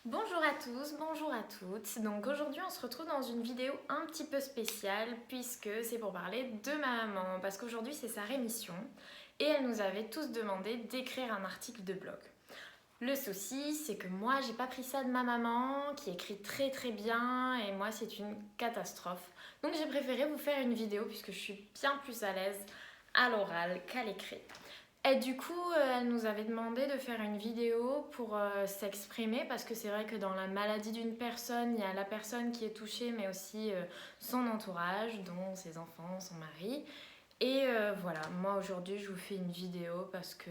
Bonjour à tous, bonjour à toutes. Donc aujourd'hui on se retrouve dans une vidéo un petit peu spéciale puisque c'est pour parler de ma maman parce qu'aujourd'hui c'est sa rémission et elle nous avait tous demandé d'écrire un article de blog. Le souci c'est que moi j'ai pas pris ça de ma maman qui écrit très très bien et moi c'est une catastrophe. Donc j'ai préféré vous faire une vidéo puisque je suis bien plus à l'aise à l'oral qu'à l'écrit. Et du coup, elle nous avait demandé de faire une vidéo pour s'exprimer parce que c'est vrai que dans la maladie d'une personne, il y a la personne qui est touchée mais aussi son entourage, dont ses enfants, son mari. Et voilà, moi aujourd'hui je vous fais une vidéo parce que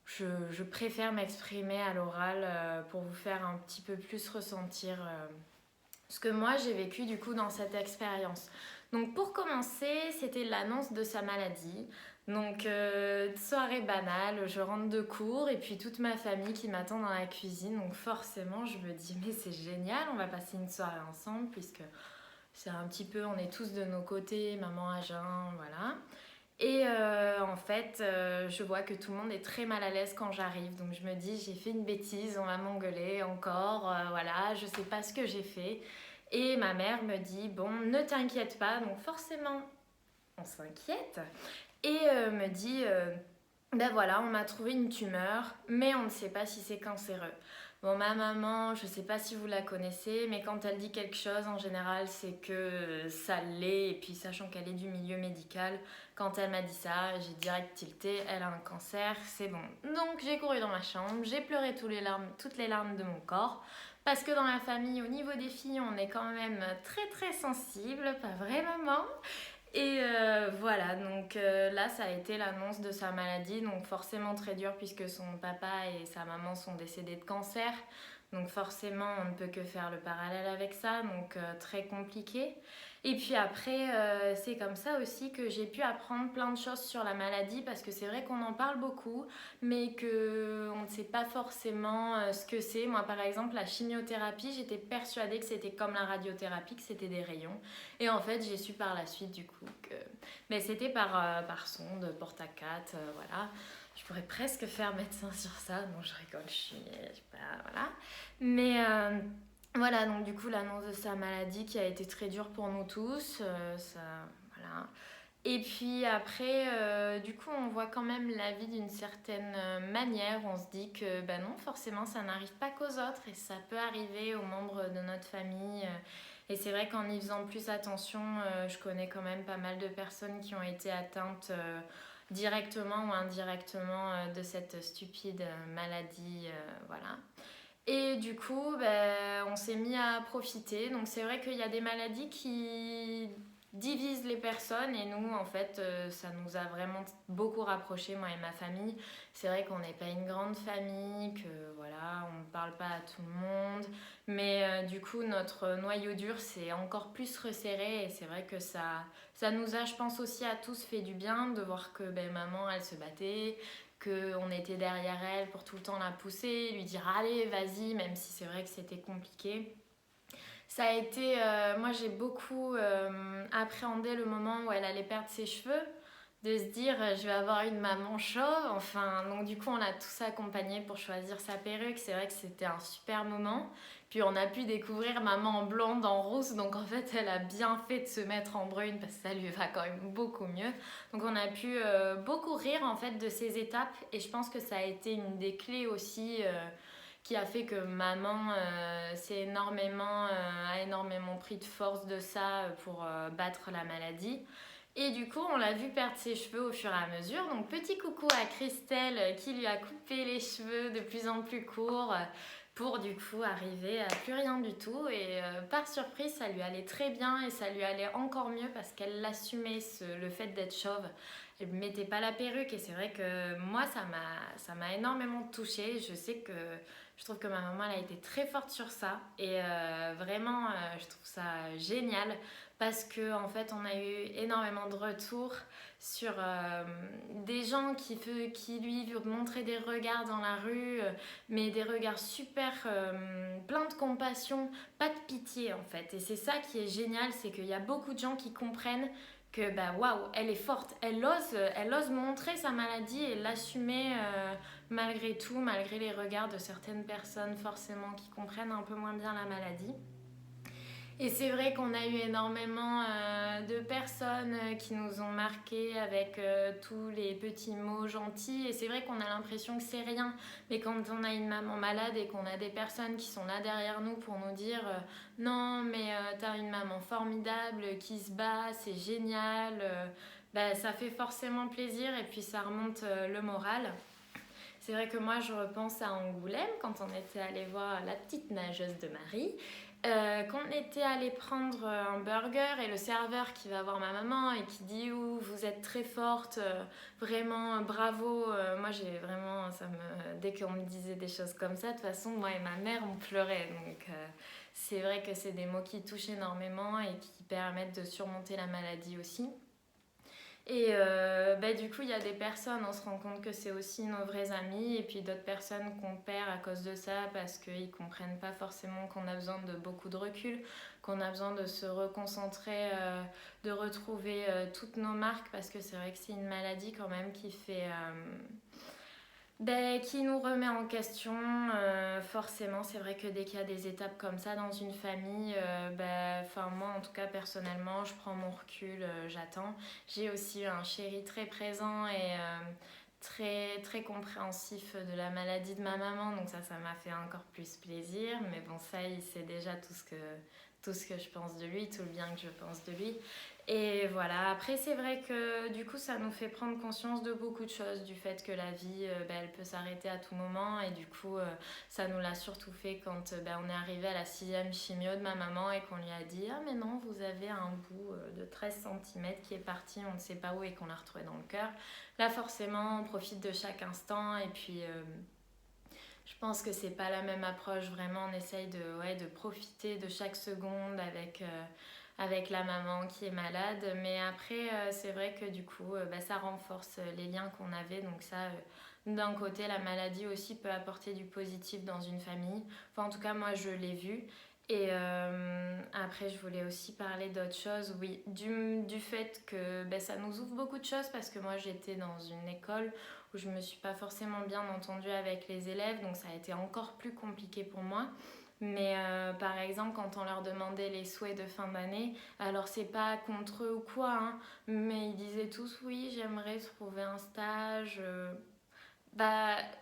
je préfère m'exprimer à l'oral pour vous faire un petit peu plus ressentir ce que moi j'ai vécu du coup dans cette expérience. Donc pour commencer, c'était l'annonce de sa maladie. Donc soirée banale, je rentre de cours et puis toute ma famille qui m'attend dans la cuisine. Donc forcément je me dis mais c'est génial, on va passer une soirée ensemble puisque c'est un petit peu, on est tous de nos côtés, maman à jeun, voilà. Et en fait, je vois que tout le monde est très mal à l'aise quand j'arrive. Donc je me dis, j'ai fait une bêtise, on va m'engueuler encore. Voilà, je sais pas ce que j'ai fait. Et ma mère me dit, bon, ne t'inquiète pas. Donc forcément, on s'inquiète. Et me dit, ben voilà, on m'a trouvé une tumeur, mais on ne sait pas si c'est cancéreux. Bon, ma maman, je ne sais pas si vous la connaissez, mais quand elle dit quelque chose, en général, c'est que ça l'est. Et puis, sachant qu'elle est du milieu médical, quand elle m'a dit ça, j'ai direct tilté, elle a un cancer, c'est bon. Donc, j'ai couru dans ma chambre, j'ai pleuré toutes les larmes de mon corps. Parce que dans la famille, au niveau des filles, on est quand même très très sensible, pas vrai maman? Et voilà, donc là, ça a été l'annonce de sa maladie, donc forcément très dur puisque son papa et sa maman sont décédés de cancer. Donc forcément, on ne peut que faire le parallèle avec ça, donc très compliqué. Et puis après, c'est comme ça aussi que j'ai pu apprendre plein de choses sur la maladie parce que c'est vrai qu'on en parle beaucoup, mais qu'on ne sait pas forcément ce que c'est. Moi, par exemple, la chimiothérapie, j'étais persuadée que c'était comme la radiothérapie, que c'était des rayons. Et en fait, j'ai su par la suite du coup que mais c'était par sonde, porte-à-4, voilà. Je pourrais presque faire médecin sur ça. Non, je rigole, je suis pas, voilà. Mais voilà, donc du coup, l'annonce de sa maladie qui a été très dure pour nous tous, ça, voilà. Et puis après, du coup, on voit quand même la vie d'une certaine manière. On se dit que, ben non, forcément, ça n'arrive pas qu'aux autres et ça peut arriver aux membres de notre famille. Et c'est vrai qu'en y faisant plus attention, je connais quand même pas mal de personnes qui ont été atteintes directement ou indirectement de cette stupide maladie, voilà. Et du coup, ben, on s'est mis à profiter. Donc c'est vrai qu'il y a des maladies qui divisent les personnes et nous, en fait, ça nous a vraiment beaucoup rapprochés, moi et ma famille. C'est vrai qu'on n'est pas une grande famille, que voilà, on ne parle pas à tout le monde. Mais du coup, notre noyau dur s'est encore plus resserré et c'est vrai que ça nous a, je pense aussi à tous fait du bien de voir que ben, maman, elle se battait, qu'on était derrière elle pour tout le temps la pousser, lui dire allez vas-y, même si c'est vrai que c'était compliqué. Ça a été, moi j'ai beaucoup appréhendé le moment où elle allait perdre ses cheveux, de se dire je vais avoir une maman chauve, enfin donc du coup on l'a tous accompagnée pour choisir sa perruque, c'est vrai que c'était un super moment. Puis on a pu découvrir maman en blonde, en rousse, donc en fait elle a bien fait de se mettre en brune parce que ça lui va quand même beaucoup mieux. Donc on a pu beaucoup rire en fait de ces étapes et je pense que ça a été une des clés aussi qui a fait que maman a énormément pris de force de ça pour battre la maladie. Et du coup, on l'a vu perdre ses cheveux au fur et à mesure. Donc, petit coucou à Christelle qui lui a coupé les cheveux de plus en plus courts pour du coup arriver à plus rien du tout. Et par surprise, ça lui allait très bien et ça lui allait encore mieux parce qu'elle l'assumait, le fait d'être chauve. Elle ne mettait pas la perruque et c'est vrai que moi, ça m'a énormément touchée. Je trouve que ma maman, elle a été très forte sur ça et vraiment, je trouve ça génial parce que en fait, on a eu énormément de retours sur des gens qui lui montraient des regards dans la rue, mais des regards super pleins de compassion, pas de pitié en fait. Et c'est ça qui est génial, c'est qu'il y a beaucoup de gens qui comprennent que bah waouh, elle est forte, elle ose montrer sa maladie et l'assumer malgré tout, malgré les regards de certaines personnes forcément qui comprennent un peu moins bien la maladie. Et c'est vrai qu'on a eu énormément de personnes qui nous ont marqués avec tous les petits mots gentils. Et c'est vrai qu'on a l'impression que c'est rien. Mais quand on a une maman malade et qu'on a des personnes qui sont là derrière nous pour nous dire non, mais t'as une maman formidable qui se bat, c'est génial. Bah, ça fait forcément plaisir et puis ça remonte le moral. C'est vrai que moi, je repense à Angoulême, quand on était allé voir la petite nageuse de Marie, qu'on était allé prendre un burger et le serveur qui va voir ma maman et qui dit ouh, vous êtes très forte, vraiment bravo. Moi, j'ai vraiment, dès qu'on me disait des choses comme ça, de toute façon, moi et ma mère, on pleurait. Donc, c'est vrai que c'est des mots qui touchent énormément et qui permettent de surmonter la maladie aussi. Et bah, du coup, il y a des personnes, on se rend compte que c'est aussi nos vrais amis, et puis d'autres personnes qu'on perd à cause de ça parce qu'ils ne comprennent pas forcément qu'on a besoin de beaucoup de recul, qu'on a besoin de se reconcentrer, de retrouver toutes nos marques, parce que c'est vrai que c'est une maladie quand même qui fait... qui nous remet en question, forcément. C'est vrai que dès qu'il y a des étapes comme ça dans une famille, moi en tout cas personnellement, je prends mon recul, j'attends. J'ai aussi un chéri très présent et très, très compréhensif de la maladie de ma maman, donc ça m'a fait encore plus plaisir. Mais bon, ça, il sait déjà tout ce que je pense de lui, tout le bien que je pense de lui. Et voilà, après c'est vrai que du coup ça nous fait prendre conscience de beaucoup de choses, du fait que la vie elle peut s'arrêter à tout moment, et du coup ça nous l'a surtout fait quand on est arrivé à la 6e chimio de ma maman et qu'on lui a dit ah mais non, vous avez un bout de 13 cm qui est parti, on ne sait pas où, et qu'on l'a retrouvé dans le cœur. Là forcément on profite de chaque instant, et puis je pense que c'est pas la même approche. Vraiment on essaye de profiter de chaque seconde avec la maman qui est malade. Mais après, c'est vrai que du coup, ça renforce les liens qu'on avait. Donc ça, d'un côté, la maladie aussi peut apporter du positif dans une famille. Enfin, en tout cas, moi, je l'ai vu. Et après, je voulais aussi parler d'autre chose. Oui, du fait que ça nous ouvre beaucoup de choses, parce que moi, j'étais dans une école où je me suis pas forcément bien entendue avec les élèves. Donc ça a été encore plus compliqué pour moi. Mais par exemple, quand on leur demandait les souhaits de fin d'année, alors c'est pas contre eux ou quoi, hein, mais ils disaient tous oui, j'aimerais trouver un stage.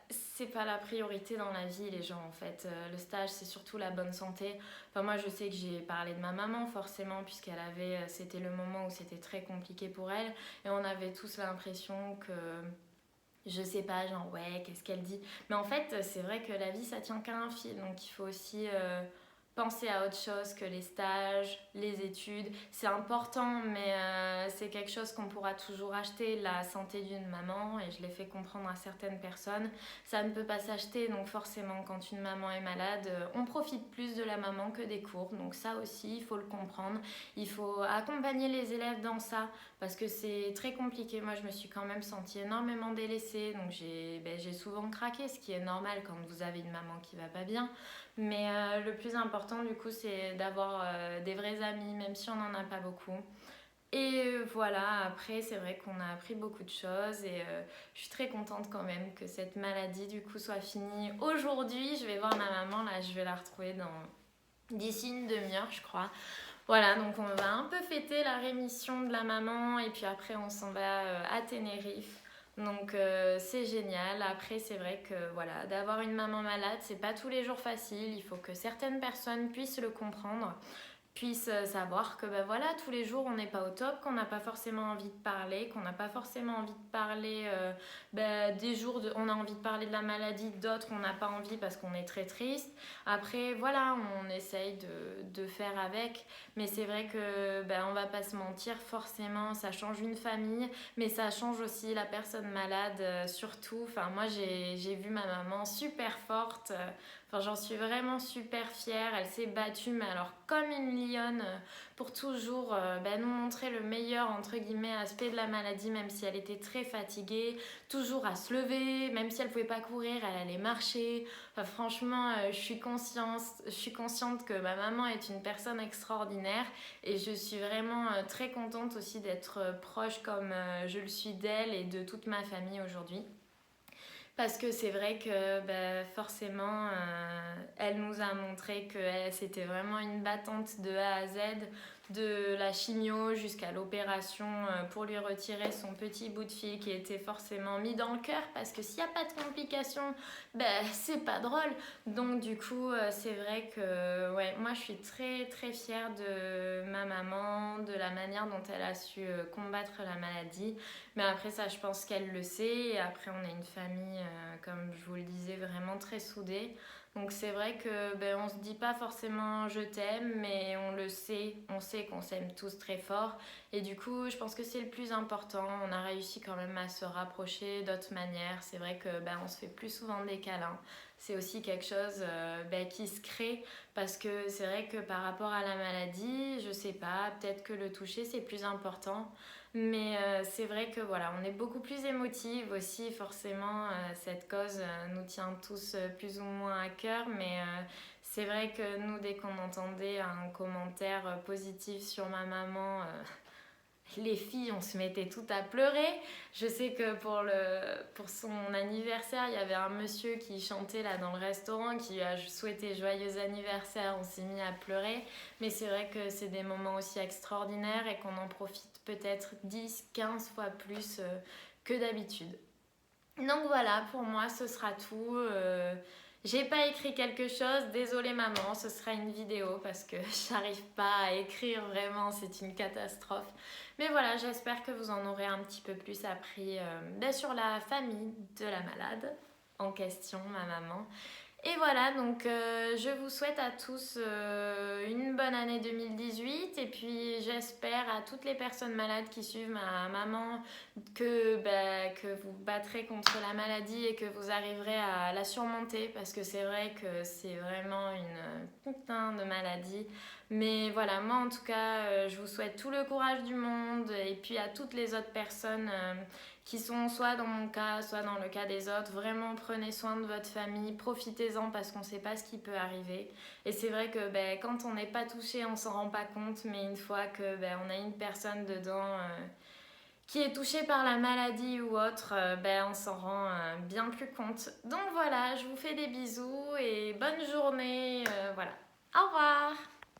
C'est pas la priorité dans la vie, les gens, en fait. Le stage, c'est surtout la bonne santé. Enfin, moi, je sais que j'ai parlé de ma maman, forcément, puisqu'elle avait, c'était le moment où c'était très compliqué pour elle, et on avait tous l'impression que je sais pas, genre ouais, qu'est-ce qu'elle dit. Mais en fait, c'est vrai que la vie, ça tient qu'à un fil. Donc il faut aussi penser à autre chose que les stages, les études. C'est important, mais c'est quelque chose qu'on pourra toujours acheter. La santé d'une maman, et je l'ai fait comprendre à certaines personnes, ça ne peut pas s'acheter. Donc forcément, quand une maman est malade, on profite plus de la maman que des cours. Donc ça aussi, il faut le comprendre. Il faut accompagner les élèves dans ça, parce que c'est très compliqué. Moi, je me suis quand même sentie énormément délaissée, donc j'ai souvent craqué, ce qui est normal quand vous avez une maman qui va pas bien. Mais le plus important, du coup, c'est d'avoir des vrais amis, même si on n'en a pas beaucoup. Et voilà, après, c'est vrai qu'on a appris beaucoup de choses, et je suis très contente quand même que cette maladie, du coup, soit finie aujourd'hui. Je vais voir ma maman, là, je vais la retrouver d'ici une demi-heure, je crois. Voilà, donc on va un peu fêter la rémission de la maman, et puis après on s'en va à Tenerife. Donc c'est génial. Après, c'est vrai que voilà, d'avoir une maman malade, c'est pas tous les jours facile. Il faut que certaines personnes puissent le comprendre, puissent savoir que voilà, tous les jours on n'est pas au top, qu'on n'a pas forcément envie de parler, qu'on n'a pas forcément envie de parler des jours on a envie de parler de la maladie, d'autres on n'a pas envie parce qu'on est très triste. Après voilà, on essaye de faire avec, mais c'est vrai que on va pas se mentir, forcément ça change une famille, mais ça change aussi la personne malade, surtout. Enfin, moi j'ai vu ma maman super forte, j'en suis vraiment super fière. Elle s'est battue, mais alors comme une lion pour toujours nous montrer le meilleur entre guillemets aspect de la maladie, même si elle était très fatiguée, toujours à se lever, même si elle pouvait pas courir, elle allait marcher. Enfin, franchement, je suis consciente que ma maman est une personne extraordinaire et je suis vraiment très contente aussi d'être proche comme je le suis d'elle et de toute ma famille aujourd'hui. Parce que c'est vrai que forcément, elle nous a montré que c'était vraiment une battante de A à Z, de la chimio jusqu'à l'opération pour lui retirer son petit bout de fil qui était forcément mis dans le cœur. Parce que s'il n'y a pas de complications, c'est pas drôle. Donc du coup, c'est vrai que moi je suis très très fière de ma maman, de la manière dont elle a su combattre la maladie. Mais après ça, je pense qu'elle le sait. Et après, on est une famille, comme je vous le disais, vraiment très soudée. Donc c'est vrai que on se dit pas forcément je t'aime, mais on le sait. On sait qu'on s'aime tous très fort. Et du coup, je pense que c'est le plus important. On a réussi quand même à se rapprocher d'autres manières. C'est vrai que on se fait plus souvent des câlins. C'est aussi quelque chose qui se crée parce que c'est vrai que par rapport à la maladie, je sais pas, peut-être que le toucher c'est plus important. Mais c'est vrai que voilà, on est beaucoup plus émotive aussi, forcément, cette cause nous tient tous plus ou moins à cœur, mais c'est vrai que nous, dès qu'on entendait un commentaire positif sur ma maman, les filles, on se mettait toutes à pleurer. Je sais que pour son anniversaire, il y avait un monsieur qui chantait là dans le restaurant, qui lui a souhaité joyeux anniversaire, on s'est mis à pleurer. Mais c'est vrai que c'est des moments aussi extraordinaires et qu'on en profite peut-être 10, 15 fois plus que d'habitude. Donc voilà, pour moi, ce sera tout. J'ai pas écrit quelque chose, désolée maman, ce sera une vidéo parce que j'arrive pas à écrire vraiment, c'est une catastrophe. Mais voilà, j'espère que vous en aurez un petit peu plus appris sur la famille de la malade en question, ma maman. Et voilà, donc je vous souhaite à tous une bonne année 2018 et puis j'espère à toutes les personnes malades qui suivent ma maman que vous battrez contre la maladie et que vous arriverez à la surmonter parce que c'est vrai que c'est vraiment une putain de maladie. Mais voilà, moi en tout cas, je vous souhaite tout le courage du monde et puis à toutes les autres personnes qui sont soit dans mon cas, soit dans le cas des autres. Vraiment, prenez soin de votre famille, profitez-en parce qu'on ne sait pas ce qui peut arriver. Et c'est vrai que quand on n'est pas touché, on ne s'en rend pas compte, mais une fois que on a une personne dedans qui est touchée par la maladie ou autre, on s'en rend bien plus compte. Donc voilà, je vous fais des bisous et bonne journée. Voilà. Au revoir!